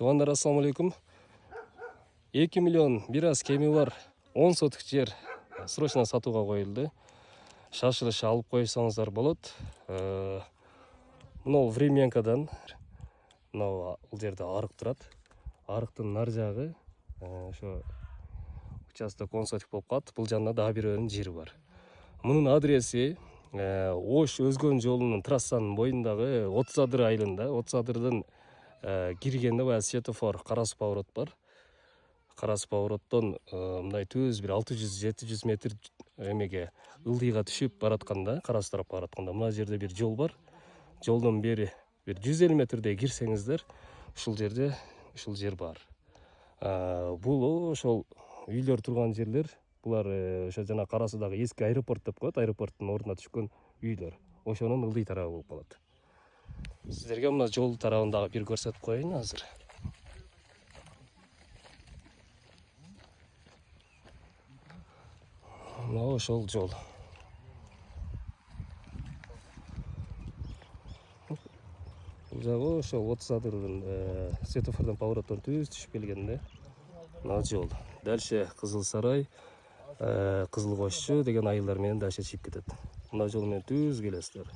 Туугандар, ассаламу алейкум. 2 миллион бир аз кеми бар 10 соток жер срочно сатууга коюлду. Шашылыш алып койсоңуздар болот. Мына временкадан мына бул жерде арык турат. Арыктын нар жагы ошо участок 10 соток болуп калат. Бул жанында дагы бирөөнүн жери бар. Мунун адреси Ош Өзгөн жолунун трассанын боюндагы 30 адыр айылында. 30 адырдын киргенде баягы светофор кара суу поворот бар. Кара суу повороттон мындай түз бир 600-700 метр эмеге ылдыйга түшүп баратканда, кара суу тарапка баратканда мына жерде бир жол бар. Жолдон бери бир 150 метрдей кирсеңиздер, ушул жерде ушул жер бар. Бул ошол үйлөр турган жерлер. Булар ошо жана кара суудагы эски аэропорт деп коет, аэропорттун ордуна түшкөн үйлөр. Ошонун ылдый тарабы болуп калат. Сиздерге мына жол тарабындагы бир көрсөтүп коеюн азыр. Мына ошол жол. Бул жагы ошол 30 адырдын светофордон повороттон түз түшүп келгенде мына жол. Дальше Кызыл Сарай, Кызыл Кошчу деген айылдар менен дальше чыгып кетет. Мына жол менен түз келесиздер.